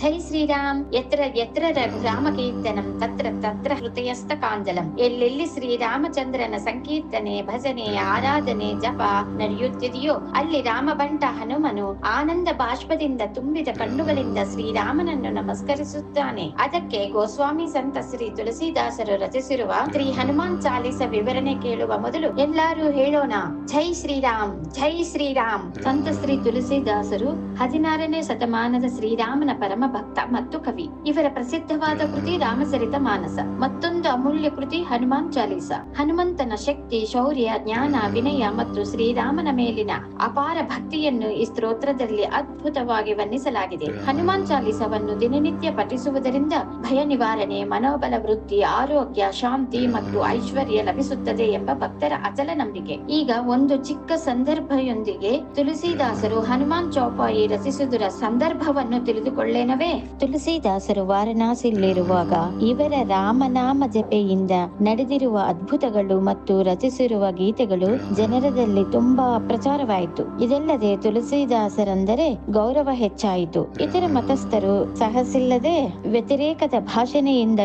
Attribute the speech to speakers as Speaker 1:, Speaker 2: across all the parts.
Speaker 1: ಜೈ ಶ್ರೀರಾಮ್. ಎತ್ರ ಎತ್ರ ರಾಮ ಕೀರ್ತನಂ ತತ್ರ ತತ್ರ ಹೃದಯಸ್ಥ ಕಾಂಜಲಂ. ಎಲ್ಲೆಲ್ಲಿ ಶ್ರೀರಾಮಚಂದ್ರನ ಸಂಕೀರ್ತನೆ, ಭಜನೆ, ಆರಾಧನೆ, ಜಪ ನಡೆಯುತ್ತಿದೆಯೋ ಅಲ್ಲಿ ರಾಮಬಂಟ ಹನುಮನು ಆನಂದ ಬಾಷ್ಪದಿಂದ ತುಂಬಿದ ಕಣ್ಣುಗಳಿಂದ ಶ್ರೀರಾಮನನ್ನು ನಮಸ್ಕರಿಸುತ್ತಾನೆ. ಅದಕ್ಕೆ ಗೋಸ್ವಾಮಿ ಸಂತ ಶ್ರೀ ತುಳಸಿದಾಸರು ರಚಿಸಿರುವ ಶ್ರೀ ಹನುಮಾನ್ ಚಾಲೀಸ ವಿವರಣೆ ಕೇಳುವ ಮೊದಲು ಎಲ್ಲರೂ ಹೇಳೋಣ, ಜೈ ಶ್ರೀರಾಮ್, ಜೈ ಶ್ರೀರಾಮ್. ಸಂತ ಶ್ರೀ ತುಳಸಿದಾಸರು 16ನೇ ಶತಮಾನದ ಶ್ರೀರಾಮನ ಪರಮ ಭಕ್ತ ಮತ್ತು ಕವಿ. ಇವರ ಪ್ರಸಿದ್ಧವಾದ ಕೃತಿ ರಾಮಚರಿತ ಮಾನಸ. ಮತ್ತೊಂದು ಅಮೂಲ್ಯ ಕೃತಿ ಹನುಮಾನ್ ಚಾಲೀಸ. ಹನುಮಂತನ ಶಕ್ತಿ, ಶೌರ್ಯ, ಜ್ಞಾನ, ವಿನಯ ಮತ್ತು ಶ್ರೀರಾಮನ ಮೇಲಿನ ಅಪಾರ ಭಕ್ತಿಯನ್ನು ಈ ಸ್ತೋತ್ರದಲ್ಲಿ ಅದ್ಭುತವಾಗಿ ವರ್ಣಿಸಲಾಗಿದೆ. ಹನುಮಾನ್ ಚಾಲೀಸವನ್ನು ದಿನನಿತ್ಯ ಪಠಿಸುವುದರಿಂದ ಭಯ ನಿವಾರಣೆ, ಮನೋಬಲ ವೃದ್ಧಿ, ಆರೋಗ್ಯ, ಶಾಂತಿ ಮತ್ತು ಐಶ್ವರ್ಯ ಲಭಿಸುತ್ತದೆ ಎಂಬ ಭಕ್ತರ ಅಚಲ ನಂಬಿಕೆ. ಈಗ ಒಂದು ಚಿಕ್ಕ ಸಂದರ್ಭದೊಂದಿಗೆ ತುಳಸಿದಾಸರು ಹನುಮಾನ್ ಚೌಪಾಯಿ ರಚಿಸುವುದರ ಸಂದರ್ಭವನ್ನು ತಿಳಿದುಕೊಳ್ಳೇನವೇ? ತುಳಸಿದಾಸರು ವಾರಣಾಸಿಯಲ್ಲಿರುವಾಗ ಇವರ ರಾಮನಾಮ ಜಪೆಯಿಂದ ನಡೆದಿರುವ ಅದ್ಭುತಗಳು ಮತ್ತು ರಚಿಸಿರುವ ಗೀತೆಗಳು ಜನರದಲ್ಲಿ ತುಂಬಾ ಪ್ರಚಾರವಾಯಿತು. ಇದಲ್ಲದೆ ತುಳಸಿದಾಸರೆಂದರೆ ಗೌರವ ಹೆಚ್ಚಾಯಿತು. ಇತರ ಮತಸ್ಥರು ಸಹಸಿಲ್ಲದೆ ವ್ಯತಿರೇಕದ ಭಾಷಣೆಯಿಂದ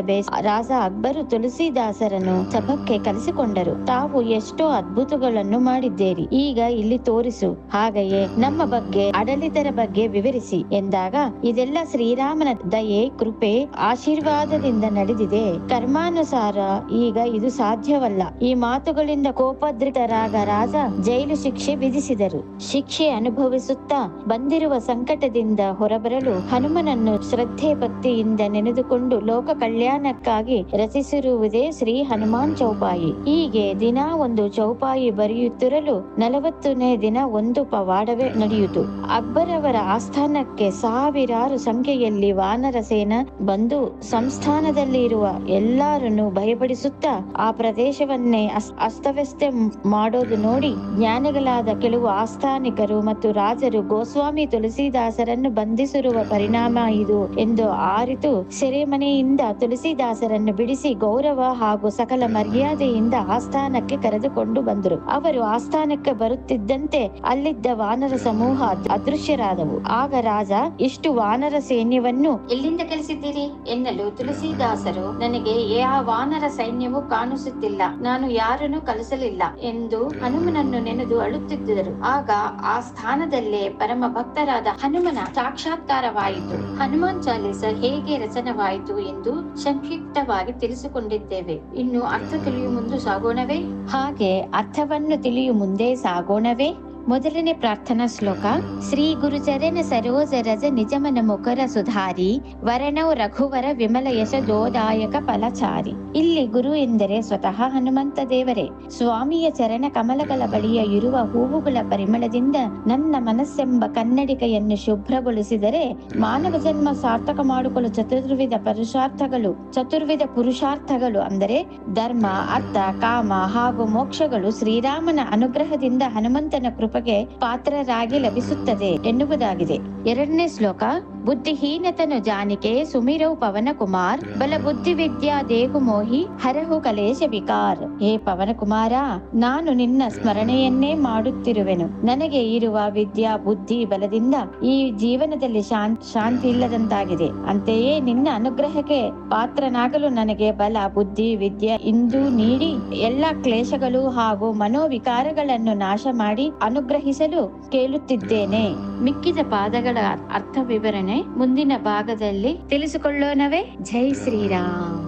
Speaker 1: ರಾಜ ಅಕ್ಬರು ತುಳಸಿದಾಸರನ್ನು ಸಭಕ್ಕೆ ಕರೆಸಿಕೊಂಡರು. ತಾವು ಎಷ್ಟೋ ಅದ್ಭುತಗಳನ್ನು ಮಾಡಿದ್ದೀರಿ, ಈಗ ಇಲ್ಲಿ ತೋರಿಸು, ಹಾಗೆಯೇ ನಮ್ಮ ಬಗ್ಗೆ, ಆಡಳಿತರ ಬಗ್ಗೆ ವಿವರಿಸಿ ಎಂದಾಗ, ಇದೆಲ್ಲ ಶ್ರೀರಾಮನ ದಯೆ, ಕೃಪೆ, ಆಶೀರ್ವಾದದಿಂದ ನಡೆದಿದೆ. ಕರ್ಮಾನುಸಾರ ಈಗ ಇದು ಸಾಧ್ಯವಲ್ಲ. ಈ ಮಾತುಗಳಿಂದ ಕೋಪೋದ್ರಿಕ್ತರಾದ ರಾಜ ಜೈಲು ಶಿಕ್ಷೆ ವಿಧಿಸಿದರು. ಶಿಕ್ಷೆ ಅನುಭವಿಸುತ್ತಾ ಬಂದಿರುವ ಸಂಕಟದಿಂದ ಹೊರಬರಲು ಹನುಮನನ್ನು ಶ್ರದ್ಧೆ ಭಕ್ತಿಯಿಂದ ನೆನೆದುಕೊಂಡು ಲೋಕ ಕಲ್ಯಾಣಕ್ಕಾಗಿ ರಚಿಸಿರುವುದೇ ಶ್ರೀ ಹನುಮಾನ್ ಚೌಪಾಯಿ. ಹೀಗೆ ದಿನ ಒಂದು ಚೌಪಾಯಿ ಬರೆಯುತ್ತಿರಲು 40ನೇ ದಿನ ಒಂದು ಪವಾಡವೇ ನಡೆಯಿತು. ಅಕ್ಬರ್ ಅವರ ಆಸ್ಥಾನಕ್ಕೆ ಸಾವಿರಾರು ಸಂಖ್ಯೆಯಲ್ಲಿ ವಾನರ ಸೇನ ಬಂದು ಸಂಸ್ಥಾನದಲ್ಲಿ ಇರುವ ಎಲ್ಲರನ್ನು ಭಯಪಡಿಸುತ್ತಾ ಆ ಪ್ರದೇಶವನ್ನೇ ಅಸ್ತವ್ಯಸ್ತ ಮಾಡೋದು ನೋಡಿ ಜ್ಞಾನಿಗಳಾದ ಕೆಲವು ಆಸ್ಥಾನಿಕರು ಮತ್ತು ರಾಜರು ಗೋಸ್ವಾಮಿ ತುಳಸಿದಾಸರನ್ನು ಬಂಧಿಸಿರುವ ಪರಿಣಾಮ ಇದು ಎಂದು ಆರಿತು ಸೆರೆಮನೆಯಿಂದ ತುಳಸಿದಾಸರನ್ನು ಬಿಡಿಸಿ ಗೌರವ ಹಾಗೂ ಸಕಲ ಮರ್ಯಾದೆಯಿಂದ ಆಸ್ಥಾನಕ್ಕೆ ಕರೆದುಕೊಂಡು ಬಂದರು. ಅವರು ಆಸ್ಥಾನಕ್ಕೆ ಬರುತ್ತಿದ್ದಂತೆ ಅಲ್ಲಿದ್ದ ವಾನರ ಸಮೂಹ ಅದೃಶ್ಯರಾದವು. ಆಗ ರಾಜ, ಇಷ್ಟು ವಾನರ ಸೈನ್ಯವನ್ನು ಎಲ್ಲಿಂದ ಕಲಿಸಿದ್ದೀರಿ ಎನ್ನಲು ತುಳಸಿದಾಸರು, ನನಗೆ ಯಾವ ವಾನರ ಸೈನ್ಯವೂ ಕಾಣಿಸುತ್ತಿಲ್ಲ, ನಾನು ಯಾರನ್ನು ಕಲಿಸಲಿಲ್ಲ ಎಂದು ಹನುಮನನ್ನು ನೆನೆದು ಅಳುತ್ತಿದ್ದರು. ಆಗ ಆ ಸ್ಥಾನದಲ್ಲೇ ಪರಮ ಭಕ್ತರಾದ ಹನುಮನ ಸಾಕ್ಷಾತ್ಕಾರವಾಯಿತು. ಹನುಮಾನ್ ಚಾಲೀಸ ಹೇಗೆ ರಚನವಾಯಿತು ಎಂದು ಸಂಕ್ಷಿಪ್ತವಾಗಿ ತಿಳಿಸಿಕೊಂಡಿದ್ದೇವೆ. ಇನ್ನು ಅರ್ಥ ತಿಳಿಯುವ ಮುಂದೆ ಸಾಗೋಣವೇ? ಹಾಗೆ ಅರ್ಥವನ್ನು ತಿಳಿಯುವ ಮುಂದೆ ಸಾಗೋಣವೇ? ಮೊದಲನೇ ಪ್ರಾರ್ಥನಾ ಶ್ಲೋಕ. ಶ್ರೀ ಗುರುಚರಣ ಸರೋಜ ರಜ ನಿಜಮನ ಮುಖರ ಸುಧಾರಿ ವರಣೌ ರಘುವರ ವಿಮಲ ಯಶೋದಾಯಕ ಫಲಚಾರಿ. ಇಲ್ಲಿ ಗುರು ಎಂದರೆ ಸ್ವತಃ ಹನುಮಂತ ದೇವರೇ. ಸ್ವಾಮಿಯ ಚರಣ ಕಮಲಗಳ ಬಳಿಯ ಇರುವ ಹೂವುಗಳ ಪರಿಮಳದಿಂದ ನನ್ನ ಮನಸ್ಸೆಂಬ ಕನ್ನಡಿಕೆಯನ್ನು ಶುಭ್ರಗೊಳಿಸಿದರೆ ಮಾನವ ಜನ್ಮ ಸಾರ್ಥಕ ಮಾಡಿಕೊಳ್ಳಲು ಚತುರ್ವಿಧ ಪುರುಷಾರ್ಥಗಳು ಅಂದರೆ ಧರ್ಮ, ಅರ್ಥ, ಕಾಮ ಹಾಗೂ ಮೋಕ್ಷಗಳು ಶ್ರೀರಾಮನ ಅನುಗ್ರಹದಿಂದ ಹನುಮಂತನ ಕೃಪೆಗೆ ಪಾತ್ರರಾಗಿ ಲಭಿಸುತ್ತದೆ ಎನ್ನುವುದಾಗಿದೆ. ಎರಡನೇ ಶ್ಲೋಕ. ಬುದ್ಧಿಹೀನತನು ಜಾನಿಕೆ ಸುಮಿರೌ ಪವನ ಕುಮಾರ್ ಬಲ ಬುದ್ಧಿ ವಿದ್ಯಾ ದೇಹು ಮೋಹಿ ಹರಹು ಕಲೇಶ ವಿಕಾರ್. ಹೇ ಪವನ ಕುಮಾರ, ನಾನು ನಿನ್ನ ಸ್ಮರಣೆಯನ್ನೇ ಮಾಡುತ್ತಿರುವೆನು. ನನಗೆ ಇರುವ ವಿದ್ಯಾ ಬುದ್ಧಿ ಬಲದಿಂದ ಈ ಜೀವನದಲ್ಲಿ ಶಾಂತಿ ಇಲ್ಲದಂತಾಗಿದೆ. ಅಂತೆಯೇ ನಿನ್ನ ಅನುಗ್ರಹಕ್ಕೆ ಪಾತ್ರನಾಗಲು ನನಗೆ ಬಲ, ಬುದ್ಧಿ, ವಿದ್ಯೆ ಇಂದು ನೀಡಿ ಎಲ್ಲ ಕ್ಲೇಶಗಳು ಹಾಗೂ ಮನೋವಿಕಾರಗಳನ್ನು ನಾಶ ಮಾಡಿ ಅನುಗ್ರಹಿಸಲು ಕೇಳುತ್ತಿದ್ದೇನೆ. ಮಿಕ್ಕಿದ ಪಾದಗಳ ಅರ್ಥ ವಿವರಣೆ ಮುಂದಿನ ಭಾಗದಲ್ಲಿ ತಿಳಿಸಿಕೊಳ್ಳೋಣವೇ? ಜೈ ಶ್ರೀರಾಮ್.